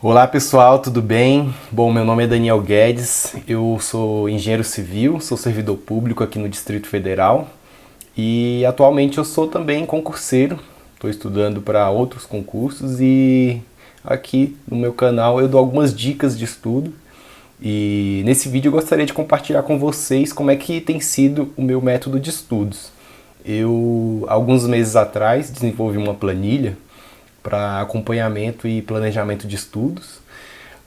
Olá pessoal, tudo bem? Bom, meu nome é Daniel Guedes, eu sou engenheiro civil, sou servidor público aqui no Distrito Federal e atualmente eu sou também concurseiro, estou estudando para outros concursos e aqui no meu canal eu dou algumas dicas de estudo e nesse vídeo eu gostaria de compartilhar com vocês como é que tem sido o meu método de estudos. Eu, alguns meses atrás, desenvolvi uma planilha para acompanhamento e planejamento de estudos,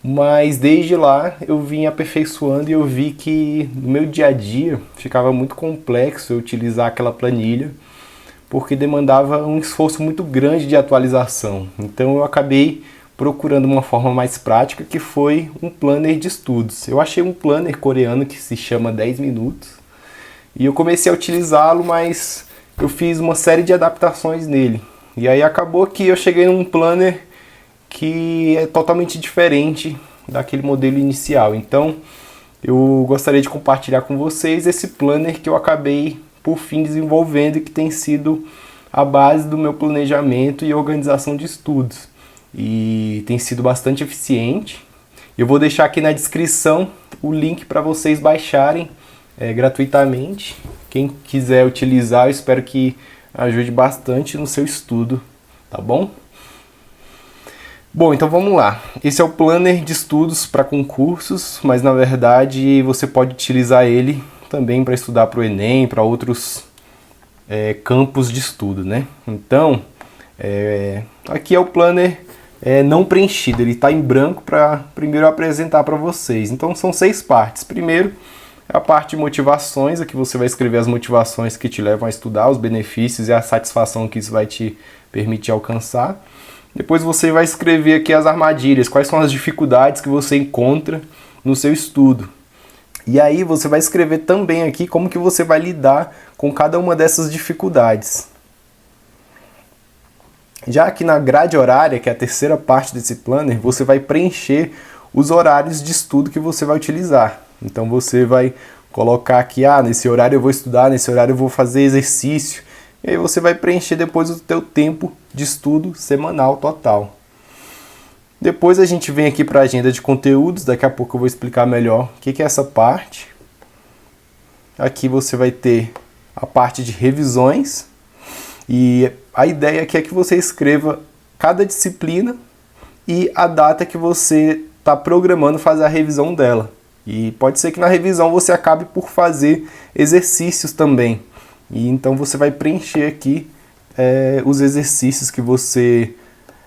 mas desde lá eu vim aperfeiçoando e eu vi que no meu dia a dia ficava muito complexo eu utilizar aquela planilha, porque demandava um esforço muito grande de atualização. Então eu acabei procurando uma forma mais prática, que foi um planner de estudos. Eu achei um planner coreano que se chama 10 minutos e eu comecei a utilizá-lo, mas eu fiz uma série de adaptações nele. E aí acabou que eu cheguei num planner que é totalmente diferente daquele modelo inicial. Então eu gostaria de compartilhar com vocês esse planner que eu acabei por fim desenvolvendo e que tem sido a base do meu planejamento e organização de estudos. E tem sido bastante eficiente. Eu vou deixar aqui na descrição o link para vocês baixarem gratuitamente. Quem quiser utilizar, eu espero que ajude bastante no seu estudo, tá bom? Bom, então vamos lá. Esse é o planner de estudos para concursos, mas na verdade você pode utilizar ele também para estudar para o Enem, para outros campos de estudo, né? Então, aqui é o planner não preenchido, ele está em branco para primeiro apresentar para vocês. Então são 6 partes. Primeiro, a parte de motivações, aqui você vai escrever as motivações que te levam a estudar, os benefícios e a satisfação que isso vai te permitir alcançar. Depois você vai escrever aqui as armadilhas, quais são as dificuldades que você encontra no seu estudo. E aí você vai escrever também aqui como que você vai lidar com cada uma dessas dificuldades. Já aqui na grade horária, que é a terceira parte desse planner, você vai preencher os horários de estudo que você vai utilizar. Então você vai colocar aqui, nesse horário eu vou estudar, nesse horário eu vou fazer exercício. E aí você vai preencher depois o teu tempo de estudo semanal total. Depois a gente vem aqui para a agenda de conteúdos, daqui a pouco eu vou explicar melhor o que é essa parte. Aqui você vai ter a parte de revisões. E a ideia aqui é que você escreva cada disciplina e a data que você está programando fazer a revisão dela. E pode ser que na revisão você acabe por fazer exercícios também. E então você vai preencher aqui os exercícios que você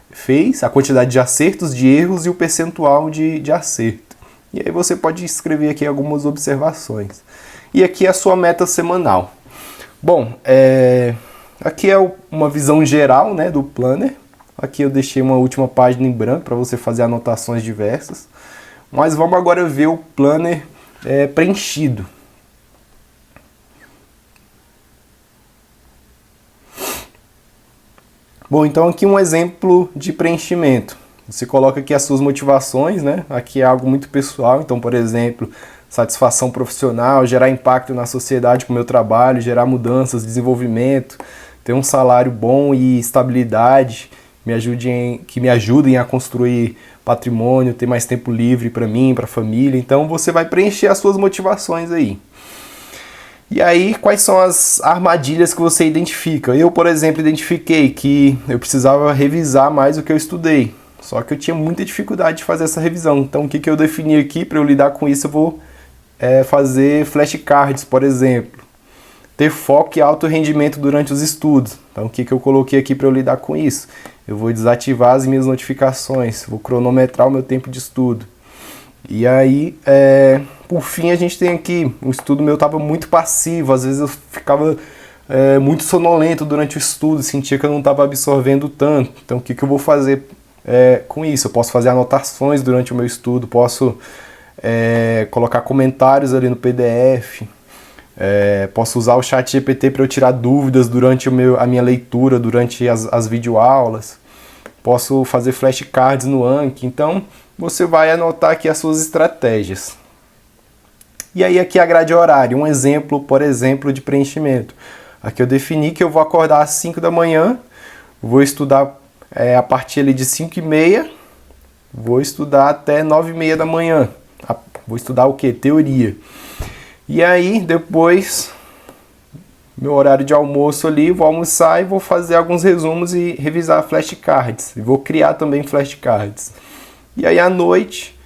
fez, a quantidade de acertos, de erros e o percentual de acerto. E aí você pode escrever aqui algumas observações. E aqui é a sua meta semanal. Bom, aqui é uma visão geral, né, do planner. Aqui eu deixei uma última página em branco para você fazer anotações diversas. Mas vamos agora ver o planner preenchido. Bom, então aqui um exemplo de preenchimento. Você coloca aqui as suas motivações, né? Aqui é algo muito pessoal, então, por exemplo, satisfação profissional, gerar impacto na sociedade com o meu trabalho, gerar mudanças, desenvolvimento, ter um salário bom e estabilidade, que me ajudem a construir patrimônio, ter mais tempo livre para mim, para a família. Então você vai preencher as suas motivações aí. E aí, quais são as armadilhas que você identifica? Eu, por exemplo, identifiquei que eu precisava revisar mais o que eu estudei. Só que eu tinha muita dificuldade de fazer essa revisão. Então o que eu defini aqui para eu lidar com isso? Eu vou fazer flashcards, por exemplo. Ter foco e alto rendimento durante os estudos. Então o que eu coloquei aqui para eu lidar com isso? Eu vou desativar as minhas notificações, vou cronometrar o meu tempo de estudo. E aí, por fim, a gente tem aqui, o estudo meu estava muito passivo, às vezes eu ficava muito sonolento durante o estudo, sentia que eu não estava absorvendo tanto. Então o que eu vou fazer com isso? Eu posso fazer anotações durante o meu estudo, posso colocar comentários ali no PDF, posso usar o ChatGPT para eu tirar dúvidas durante a minha leitura, durante as videoaulas. Posso fazer flashcards no Anki. Então, você vai anotar aqui as suas estratégias. E aí aqui a grade horária, um exemplo, por exemplo, de preenchimento. Aqui eu defini que eu vou acordar às 5 da manhã, vou estudar a partir ali de 5h30 vou estudar até 9h30 da manhã. Vou estudar o quê? Teoria. E aí, depois, meu horário de almoço ali, vou almoçar e vou fazer alguns resumos e revisar flashcards. E vou criar também flashcards. E aí, à noite,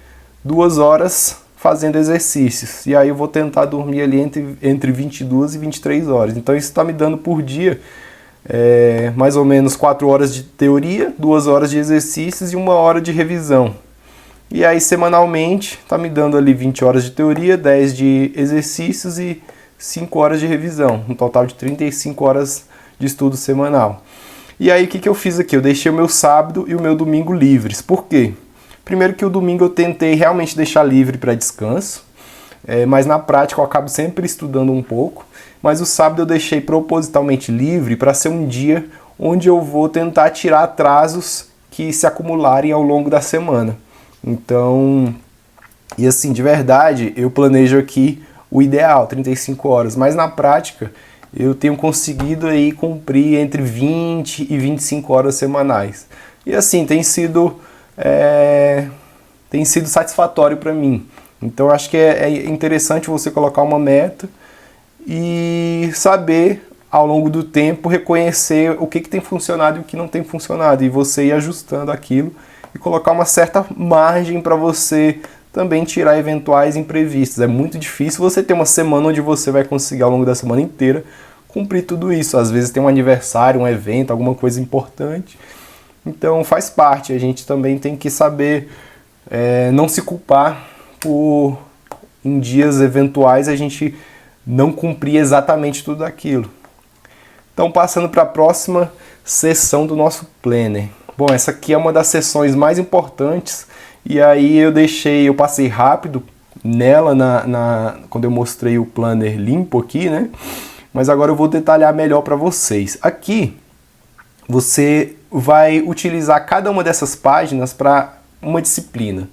2 horas fazendo exercícios. E aí eu vou tentar dormir ali entre 22 e 23 horas. Então isso está me dando por dia mais ou menos 4 horas de teoria, 2 horas de exercícios e 1 hora de revisão. E aí semanalmente está me dando ali 20 horas de teoria, 10 de exercícios e 5 horas de revisão. Um total de 35 horas de estudo semanal. E aí o que eu fiz aqui? Eu deixei o meu sábado e o meu domingo livres. Por quê? Primeiro que o domingo eu tentei realmente deixar livre para descanso, mas na prática eu acabo sempre estudando um pouco. Mas o sábado eu deixei propositalmente livre para ser um dia onde eu vou tentar tirar atrasos que se acumularem ao longo da semana. Então, e assim, de verdade, eu planejo aqui o ideal, 35 horas, mas na prática eu tenho conseguido aí cumprir entre 20 e 25 horas semanais. E assim, tem sido satisfatório para mim. Então acho que é interessante você colocar uma meta e saber ao longo do tempo reconhecer o que tem funcionado e o que não tem funcionado, e você ir ajustando aquilo e colocar uma certa margem para você também tirar eventuais imprevistos. É muito difícil você ter uma semana onde você vai conseguir ao longo da semana inteira cumprir tudo isso. Às vezes tem um aniversário, um evento, alguma coisa importante. Então faz parte, a gente também tem que saber não se culpar por em dias eventuais a gente não cumprir exatamente tudo aquilo. Então passando para a próxima sessão do nosso planner. Bom, essa aqui é uma das sessões mais importantes e aí eu passei rápido nela quando eu mostrei o planner limpo aqui, né? Mas agora eu vou detalhar melhor para vocês. Aqui você vai utilizar cada uma dessas páginas para uma disciplina.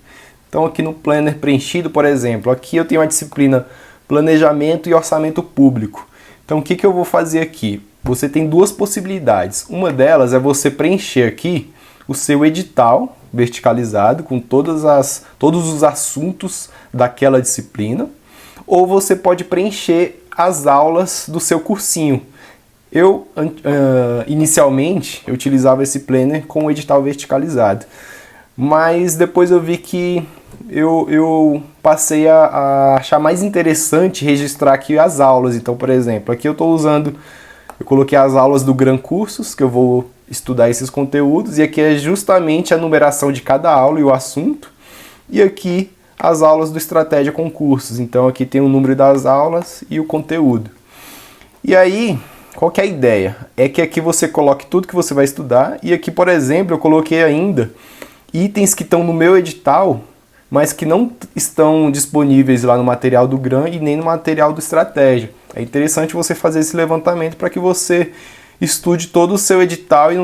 Então aqui no planner preenchido, por exemplo, aqui eu tenho a disciplina Planejamento e Orçamento Público. Então o que eu vou fazer aqui? Você tem 2 possibilidades. Uma delas é você preencher aqui o seu edital verticalizado com todos os assuntos daquela disciplina, ou você pode preencher as aulas do seu cursinho. Eu, inicialmente, eu utilizava esse planner com o edital verticalizado, mas depois eu vi que eu passei a achar mais interessante registrar aqui as aulas. Então, por exemplo, aqui eu coloquei as aulas do Gran Cursos, que eu vou estudar esses conteúdos, e aqui é justamente a numeração de cada aula e o assunto, e aqui as aulas do Estratégia Concursos. Então aqui tem o número das aulas e o conteúdo. E aí, qual que é a ideia? É que aqui você coloque tudo que você vai estudar, e aqui, por exemplo, eu coloquei ainda itens que estão no meu edital, mas que não estão disponíveis lá no material do GRAM e nem no material do Estratégia. É interessante você fazer esse levantamento para que você estude todo o seu edital e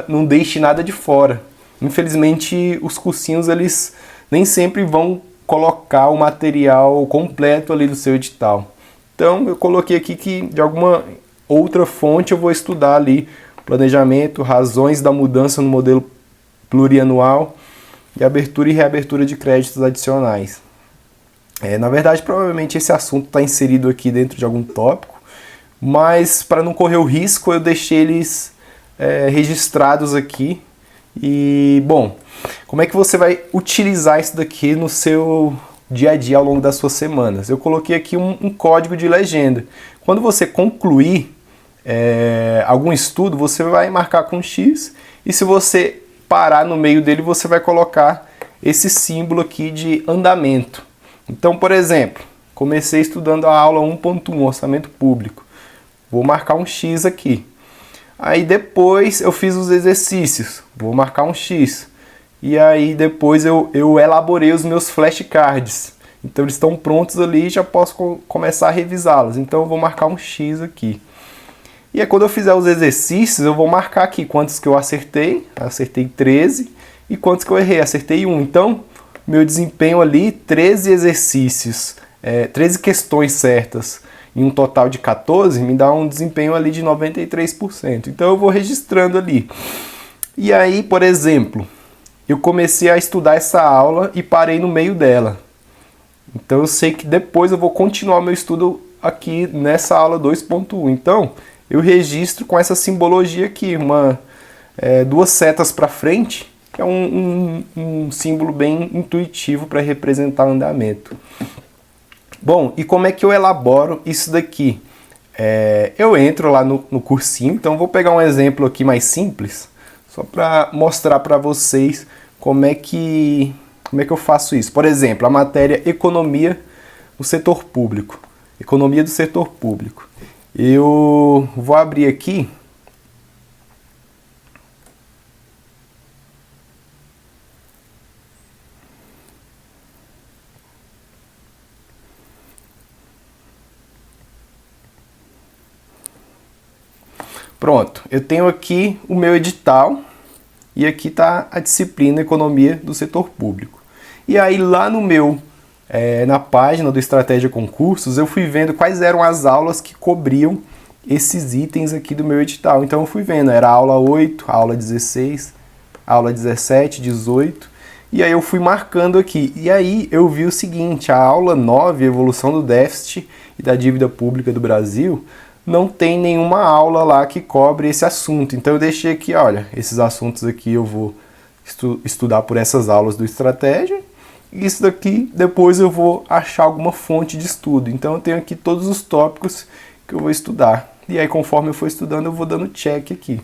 não deixe nada de fora. Infelizmente, os cursinhos eles nem sempre vão colocar o material completo ali do seu edital. Então, eu coloquei aqui que de alguma outra fonte eu vou estudar ali planejamento, razões da mudança no modelo plurianual e abertura e reabertura de créditos adicionais. Na verdade, provavelmente esse assunto está inserido aqui dentro de algum tópico, mas para não correr o risco eu deixei eles registrados aqui. E bom, como é que você vai utilizar isso daqui no seu dia a dia ao longo das suas semanas? Eu coloquei aqui um código de legenda. Quando você concluir algum estudo, você vai marcar com X, e se você parar no meio dele, você vai colocar esse símbolo aqui de andamento. Então, por exemplo, comecei estudando a aula 1.1, Orçamento Público. Vou marcar um X aqui. Aí depois eu fiz os exercícios, vou marcar um X. E aí depois eu elaborei os meus flashcards. Então eles estão prontos ali e já posso começar a revisá-los. Então eu vou marcar um X aqui. E aí quando eu fizer os exercícios, eu vou marcar aqui quantos que eu acertei. Acertei 13. E quantos que eu errei? Acertei 1. Então, meu desempenho ali, 13 exercícios, 13 questões certas em um total de 14, me dá um desempenho ali de 93%. Então eu vou registrando ali. E aí, por exemplo, eu comecei a estudar essa aula e parei no meio dela. Então eu sei que depois eu vou continuar meu estudo aqui nessa aula 2.1. Então eu registro com essa simbologia aqui, duas setas para frente, que é um símbolo bem intuitivo para representar o andamento. Bom, e como é que eu elaboro isso daqui? Eu entro lá no cursinho, então vou pegar um exemplo aqui mais simples, só para mostrar para vocês como é que eu faço isso. Por exemplo, a matéria Economia do Setor Público. Economia do Setor Público. Eu vou abrir aqui. Pronto, eu tenho aqui o meu edital e aqui está a disciplina Economia do Setor Público. E aí lá no na página do Estratégia Concursos, eu fui vendo quais eram as aulas que cobriam esses itens aqui do meu edital. Então eu fui vendo, era a aula 8, a aula 16, a aula 17, 18, e aí eu fui marcando aqui. E aí eu vi o seguinte, a aula 9, Evolução do Déficit e da Dívida Pública do Brasil, não tem nenhuma aula lá que cobre esse assunto. Então eu deixei aqui, olha, esses assuntos aqui eu vou estudar por essas aulas do Estratégia. Isso daqui depois eu vou achar alguma fonte de estudo. Então eu tenho aqui todos os tópicos que eu vou estudar. E aí conforme eu for estudando eu vou dando check aqui.